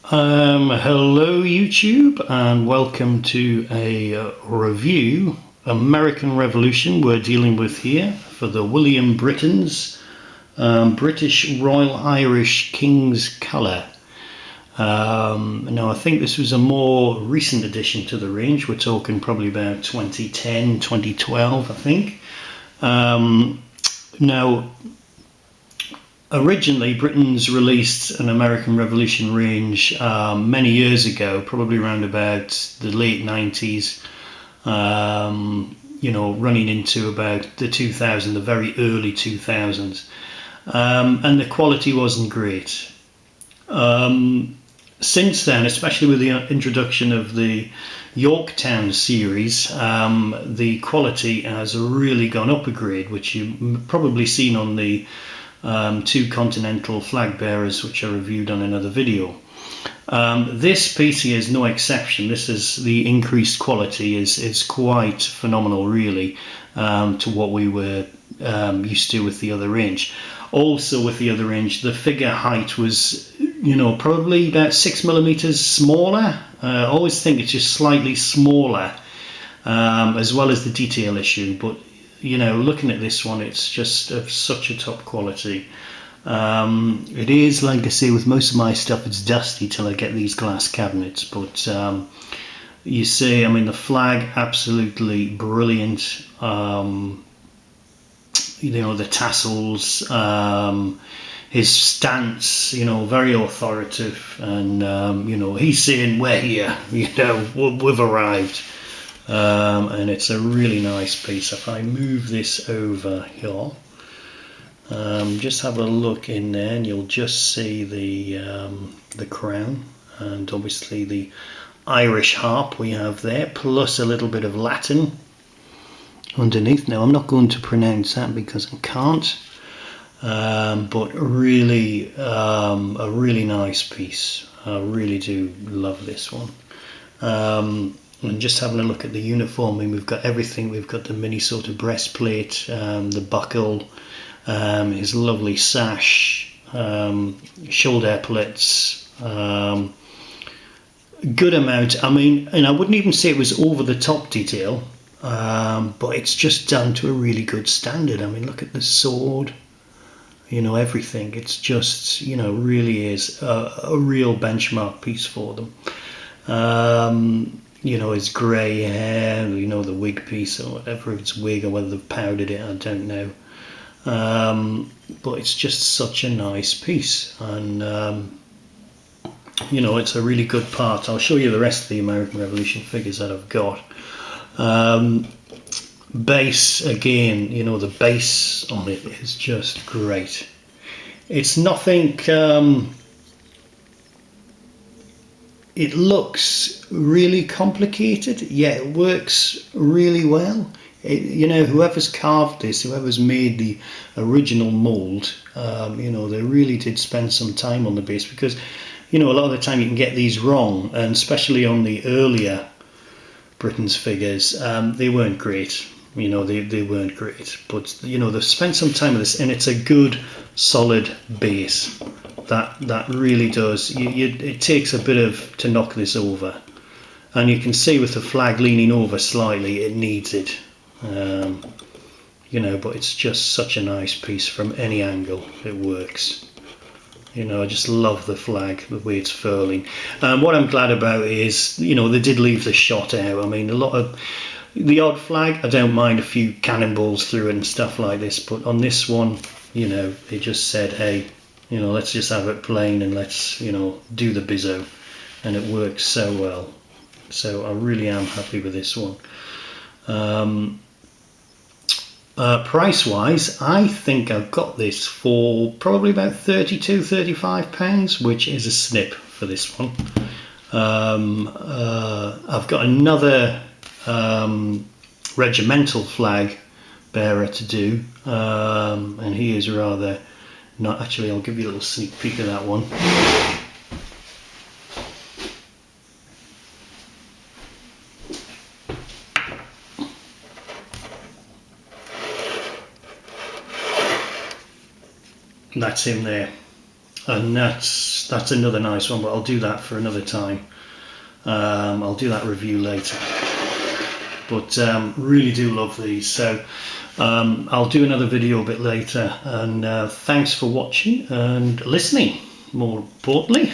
Hello YouTube, and welcome to a review. American Revolution we're dealing with here for the William Britons British Royal Irish King's Colour. Now I think this was a more recent addition to the range. We're talking probably about 2010, 2012 I think. Now originally, Britain's released an American Revolution range many years ago, probably around about the late 90s, running into about the 2000s, the very early 2000s, and the quality wasn't great. Since then, especially with the introduction of the Yorktown series, the quality has really gone up a grade, which you've probably seen on the two continental flag bearers, which I reviewed on another video. This piece here is no exception. This is the increased quality is quite phenomenal, really, to what we were used to with the other range. Also, with the other range, the figure height was, probably about 6mm smaller. I always think it's just slightly smaller, as well as the detail issue, but looking at this one, it's just of such a top quality. It is, like I say, with most of my stuff, it's dusty till I get these glass cabinets, but you see, the flag, absolutely brilliant. The tassels, his stance, very authoritative, and he's saying, we're here, we've arrived. And it's a really nice piece. If I move this over here, just have a look in there, and you'll just see the crown, and obviously the Irish harp we have there, plus a little bit of Latin underneath. Now I'm not going to pronounce that because I can't, but really a really nice piece. I really do love this one. And just having a look at the uniform, we've got everything. We've got the mini sort of breastplate, the buckle, his lovely sash, shoulder epaulets, good amount. And I wouldn't even say it was over the top detail, but it's just down to a really good standard. Look at the sword, everything. It's just, really is a real benchmark piece for them. His grey hair, the wig piece, or whatever, it's wig or whether they've powdered it, I don't know. But it's just such a nice piece, and it's a really good part. I'll show you the rest of the American Revolution figures that I've got. Base, again, the base on it is just great. It's nothing... It looks really complicated, yet it works really well. Whoever's carved this, whoever's made the original mould, they really did spend some time on the base, because, a lot of the time you can get these wrong, and especially on the earlier Britain's figures, they weren't great. They weren't great, but they've spent some time with this, and it's a good, solid base. That really does. It takes a bit to knock this over, and you can see with the flag leaning over slightly, it needs it. But it's just such a nice piece from any angle. It works. I just love the flag, the way it's furling. What I'm glad about is, they did leave the shot out. A lot of the odd flag, I don't mind a few cannonballs through it and stuff like this, but on this one, they just said, hey, let's just have it plain, and let's, do the bizzo, and it works so well. So I really am happy with this one. Price wise, I think I've got this for probably about £32–35, which is a snip for this one. I've got another regimental flag bearer to do, and he is rather... Not actually, I'll give you a little sneak peek of that one. That's him there, and that's that's another nice one, but I'll do that for another time. I'll do that review later. But really do love these, so I'll do another video a bit later, and thanks for watching and listening, more importantly.